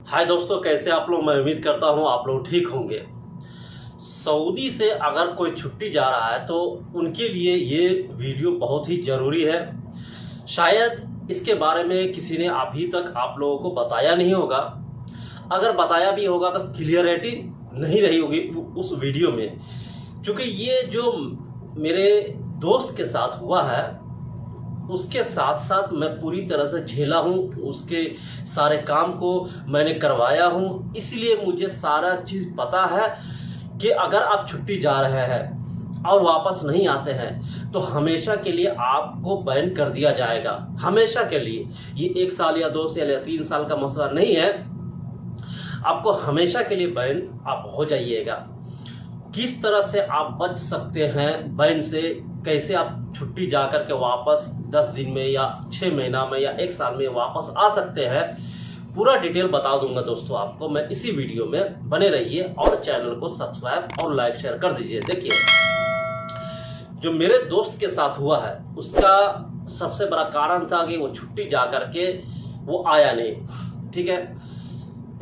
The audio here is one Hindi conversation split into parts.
हाय दोस्तों, कैसे आप लोग। मैं उम्मीद करता हूँ आप लोग ठीक होंगे। सऊदी से अगर कोई छुट्टी जा रहा है तो उनके लिए ये वीडियो बहुत ही ज़रूरी है। शायद इसके बारे में किसी ने अभी तक आप लोगों को बताया नहीं होगा। अगर बताया भी होगा तो क्लियरिटी नहीं रही होगी उस वीडियो में, क्योंकि ये जो मेरे दोस्त के साथ हुआ है उसके साथ साथ मैं पूरी तरह से झेला हूँ, उसके सारे काम को मैंने करवाया हूँ। इसलिए मुझे सारा चीज़ पता है कि अगर आप छुट्टी जा रहे हैं और वापस नहीं आते हैं तो हमेशा के लिए आपको बैन कर दिया जाएगा। हमेशा के लिए। ये 1 साल या 2 साल या 3 साल का मसला नहीं है, आपको हमेशा के लिए बैन आप हो जाइएगा। किस तरह से आप बच सकते हैं बैन से, कैसे आप छुट्टी जाकर के वापस 10 दिन में या 6 महीना में या 1 साल में वापस आ सकते हैं, पूरा डिटेल बता दूंगा दोस्तों आपको मैं इसी वीडियो में। बने रहिए और चैनल को सब्सक्राइब और लाइक शेयर कर दीजिए। देखिए, जो मेरे दोस्त के साथ हुआ है उसका सबसे बड़ा कारण था कि वो छुट्टी जा करके वो आया नहीं। ठीक है,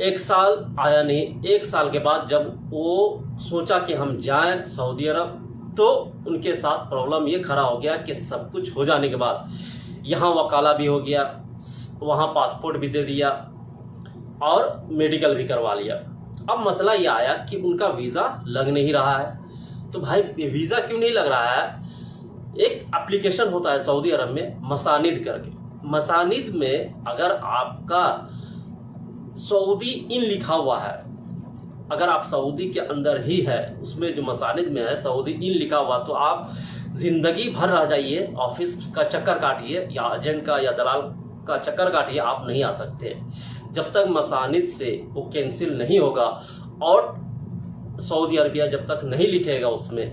1 साल आया नहीं। 1 साल के बाद जब वो सोचा कि हम जाएं सऊदी अरब, तो उनके साथ प्रॉब्लम ये खड़ा हो गया कि सब कुछ हो जाने के बाद यहाँ वकाला भी हो गया, वहाँ पासपोर्ट भी दे दिया और मेडिकल भी करवा लिया। अब मसला ये आया कि उनका वीज़ा लग नहीं रहा है। तो भाई वीज़ा क्यों नहीं लग रहा है? एक एप्लीकेशन होता है सऊदी अरब में मसानिद करके। मसानिद में अगर आपका सऊदी इन लिखा हुआ है, अगर आप सऊदी के अंदर ही है, उसमें जो मसानिद में है सऊदी इन लिखा हुआ, तो आप जिंदगी भर रह जाइए, ऑफिस का चक्कर काटिए या एजेंट का या दलाल का चक्कर काटिए, आप नहीं आ सकते जब तक मसानिद से वो कैंसिल नहीं होगा और सऊदी अरबिया जब तक नहीं लिखेगा उसमें,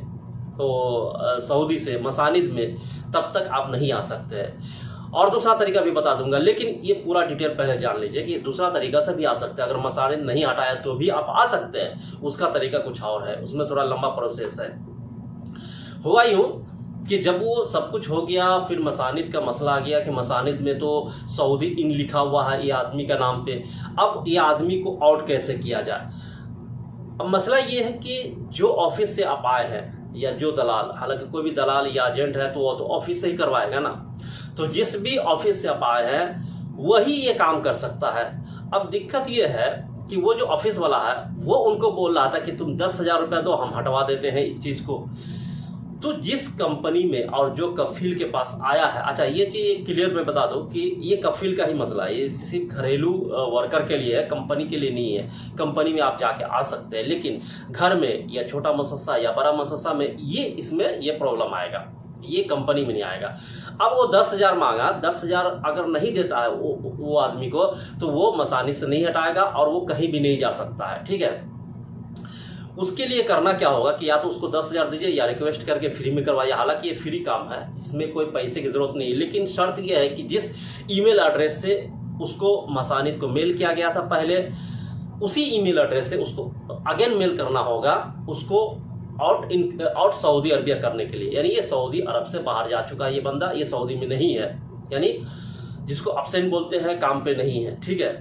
तो सऊदी से मसानिद में, तब तक आप नहीं आ सकते हैं। और दूसरा तरीका भी बता दूंगा, लेकिन ये पूरा डिटेल पहले जान लीजिए कि दूसरा तरीका से भी आ सकते हैं। अगर मसानिद नहीं हटाया तो भी आप आ सकते हैं, उसका तरीका कुछ और है, उसमें थोड़ा लंबा प्रोसेस है। हुआ यूं कि जब वो सब कुछ हो गया, फिर मसानिद का मसला आ गया कि मसानिद में तो सऊदी इन लिखा हुआ है ये आदमी का नाम पे। अब ये आदमी को आउट कैसे किया जाए? अब मसला ये है कि जो ऑफिस से आप आए हैं या जो दलाल, हालांकि कोई भी दलाल या एजेंट है तो वो तो ऑफिस से ही करवाएगा ना, तो जिस भी ऑफिस से आप आए हैं वही ये काम कर सकता है। अब दिक्कत ये है कि वो जो ऑफिस वाला है वो उनको बोल रहा था कि तुम 10,000 रुपये दो, हम हटवा देते हैं इस चीज़ को। तो जिस कंपनी में और जो कफील के पास आया है, अच्छा ये चीज़ क्लियर मैं बता दूं कि ये कफील का ही मसला है, ये सिर्फ घरेलू वर्कर के लिए है, कंपनी के लिए नहीं है। कंपनी में आप जाके आ सकते हैं, लेकिन घर में या छोटा मुअस्ससा या बड़ा मुअस्ससा में इसमें ये प्रॉब्लम आएगा, ये कंपनी में नहीं आएगा। अब वो 10,000 मांगा, 10,000 अगर नहीं देता है वो आदमी को, तो वो मसानिद से नहीं हटाएगा और वो कहीं भी नहीं जा सकता है। ठीक है, उसके लिए करना क्या होगा कि या तो उसको 10,000 दीजिए या रिक्वेस्ट करके फ्री में करवाइए। हालांकि ये फ्री काम है, इसमें कोई पैसे की जरूरत नहीं है, लेकिन शर्त यह है कि जिस ईमेल एड्रेस से उसको मसानिद को मेल किया गया था पहले, उसी ईमेल एड्रेस से उसको अगेन मेल करना होगा, उसको आउट सऊदी अरबिया करने के लिए। यानी ये सऊदी अरब से बाहर जा चुका है ये बंदा, ये सऊदी में नहीं है, यानी जिसको अब्सेंट बोलते हैं, काम पे नहीं है। ठीक है,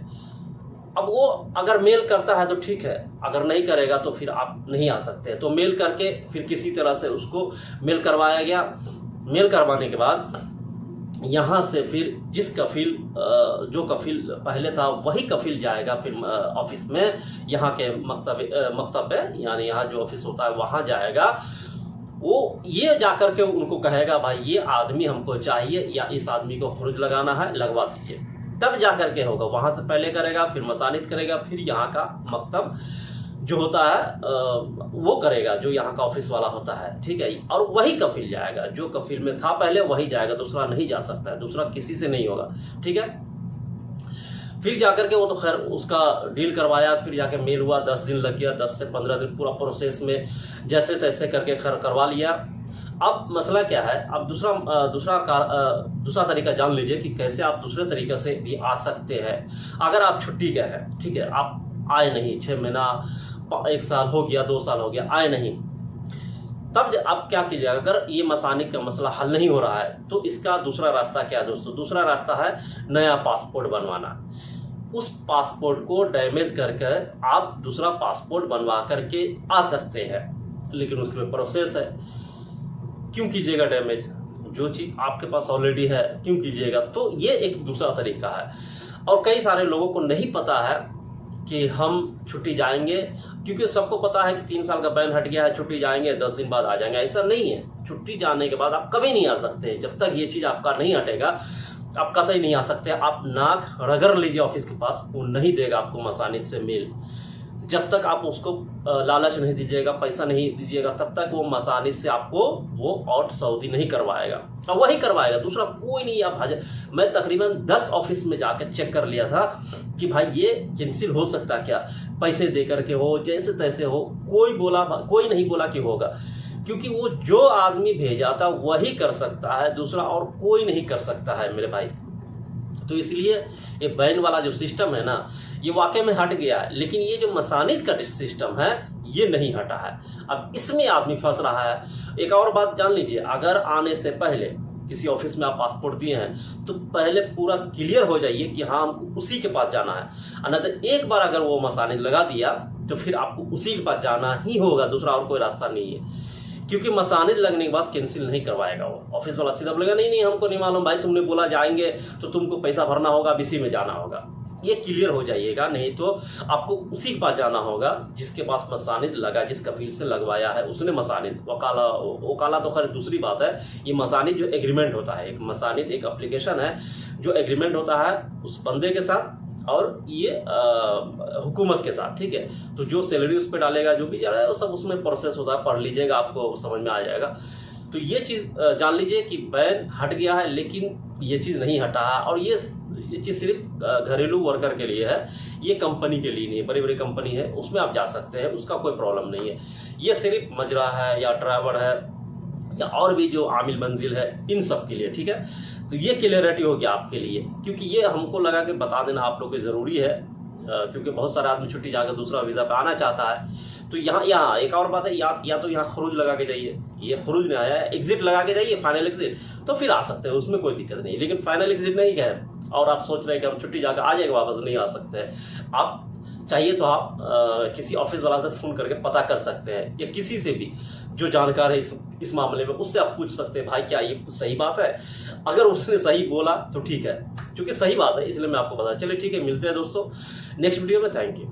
अब वो अगर मेल करता है तो ठीक है, अगर नहीं करेगा तो फिर आप नहीं आ सकते। तो मेल करके फिर किसी तरह से उसको मेल करवाया गया। मेल करवाने के बाद यहाँ से फिर जिस कफील, जो कफील पहले था वही कफील जाएगा फिर ऑफिस में, यहाँ के मकतब है, यानी यहाँ जो ऑफिस होता है वहाँ जाएगा। वो ये जाकर के उनको कहेगा भाई ये आदमी हमको चाहिए या इस आदमी को खुरुज लगाना है, लगवा दीजिए, तब जाकर के होगा। वहाँ से पहले करेगा, फिर मसानिद करेगा, फिर यहाँ का मकतब जो होता है वो करेगा, जो यहाँ का ऑफिस वाला होता है। ठीक है, और वही कफील जाएगा, जो कफील में था पहले वही जाएगा, दूसरा नहीं जा सकता है, दूसरा किसी से नहीं होगा। ठीक है, फिर जाकर के वो तो खैर उसका डील करवाया, फिर जाके मेल हुआ, 10 दिन लग गया, 10 से 15 दिन पूरा प्रोसेस में जैसे तैसे करके खैर करवा लिया। अब मसला क्या है? अब दूसरा तरीका जान लीजिए कि कैसे आप दूसरे तरीके से भी आ सकते हैं। अगर आप छुट्टी गए हैं, ठीक है, आप आए नहीं, 6 महीना 1 साल हो गया, 2 साल हो गया, आए नहीं, तब आप क्या कीजिएगा? अगर ये मसानिद का मसला हल नहीं हो रहा है तो इसका दूसरा रास्ता क्या है दोस्तों? दूसरा रास्ता है नया पासपोर्ट बनवाना। उस पासपोर्ट को डैमेज करके आप दूसरा पासपोर्ट बनवा करके आ सकते हैं, लेकिन उसके प्रोसेस है। क्यों कीजिएगा डैमेज? जो चीज़ आपके पास ऑलरेडी है क्यों कीजिएगा? तो ये एक दूसरा तरीका है। और कई सारे लोगों को नहीं पता है कि हम छुट्टी जाएंगे, क्योंकि सबको पता है कि 3 साल का बैन हट गया है, छुट्टी जाएंगे 10 दिन बाद आ जाएंगे। ऐसा नहीं है। छुट्टी जाने के बाद आप कभी नहीं आ सकते। जब तक ये चीज़ आपका नहीं हटेगा आप कतई नहीं आ सकते। आप नाक रगड़ लीजिए ऑफिस के पास, वो नहीं देगा आपको मसानिद से मेल। जब तक आप उसको लालच नहीं दीजिएगा, पैसा नहीं दीजिएगा, तब तक वो मसानिद से आपको वो आउट सऊदी नहीं करवाएगा। और वही करवाएगा, दूसरा कोई नहीं। आप मैं तकरीबन 10 ऑफिस में जाकर चेक कर लिया था कि भाई ये कैंसिल हो सकता क्या, पैसे दे करके हो, जैसे तैसे हो। कोई नहीं बोला कि होगा, क्योंकि वो जो आदमी भेजा था वही कर सकता है, दूसरा और कोई नहीं कर सकता है मेरे भाई। तो इसलिए ये बैन वाला जो सिस्टम है ना, ये वाकई में हट गया है, लेकिन ये जो मसानिद का सिस्टम है ये नहीं हटा है। अब इसमें आदमी फंस रहा है। एक और बात जान लीजिए, अगर आने से पहले किसी ऑफिस में आप पासपोर्ट दिए हैं तो पहले पूरा क्लियर हो जाइए कि हाँ हमको उसी के पास जाना है। अन्यथा एक बार अगर वो मसानिद लगा दिया तो फिर आपको उसी के पास जाना ही होगा, दूसरा और कोई रास्ता नहीं है। क्योंकि मसानिद लगने के बाद कैंसिल नहीं करवाएगा वो ऑफिस वाला। सीधा बोलेगा नहीं हमको नहीं मालूम भाई, तुमने बोला जाएंगे तो तुमको पैसा भरना होगा, अब इसी में जाना होगा। ये क्लियर हो जाइएगा, नहीं तो आपको उसी के पास जाना होगा जिसके पास मसानिद लगा, जिसका फील्ड से लगवाया है उसने मसानिद। वकाला तो खैर दूसरी बात है। ये मसानिद जो एग्रीमेंट होता है, एक मसानिद एक एप्लीकेशन है जो एग्रीमेंट होता है उस बंदे के साथ और ये हुकूमत के साथ, ठीक है। तो जो सैलरी उस पर डालेगा, जो भी जा रहा है वो सब उसमें प्रोसेस होता है, पढ़ लीजिएगा आपको समझ में आ जाएगा। तो ये चीज़ जान लीजिए कि बैन हट गया है, लेकिन ये चीज़ नहीं हटा है। और ये चीज़ सिर्फ घरेलू वर्कर के लिए है, ये कंपनी के लिए नहीं है। बड़ी बड़ी कंपनी है उसमें आप जा सकते हैं, उसका कोई प्रॉब्लम नहीं है। ये सिर्फ मजरा है या ड्राइवर है या और भी जो आमिल मंजिल है, इन सब के लिए, ठीक है। तो ये क्लियरिटी हो गया आपके लिए, क्योंकि ये हमको लगा कि बता देना आप लोग को ज़रूरी है, क्योंकि बहुत सारे आदमी छुट्टी जाकर दूसरा वीज़ा पे आना चाहता है। तो यहाँ एक और बात है, या तो यहाँ खरूज लगा के जाइए, ये खरूज में आया है, एग्जिट लगा के जाइए, फाइनल एग्जिट, तो फिर आ सकते हैं, उसमें कोई दिक्कत नहीं। लेकिन फाइनल एग्जिट नहीं है और आप सोच रहे हैं कि हम छुट्टी जाकर आ जाएगा, वापस नहीं आ सकते हैं। आप चाहिए तो आप किसी ऑफिस वाला से फ़ोन करके पता कर सकते हैं, या किसी से भी जो जानकार है इस मामले में, उससे आप पूछ सकते हैं भाई क्या ये सही बात है। अगर उसने सही बोला तो ठीक है, क्योंकि सही बात है इसलिए मैं आपको बता। चलिए ठीक है, मिलते हैं दोस्तों नेक्स्ट वीडियो में। Thank you.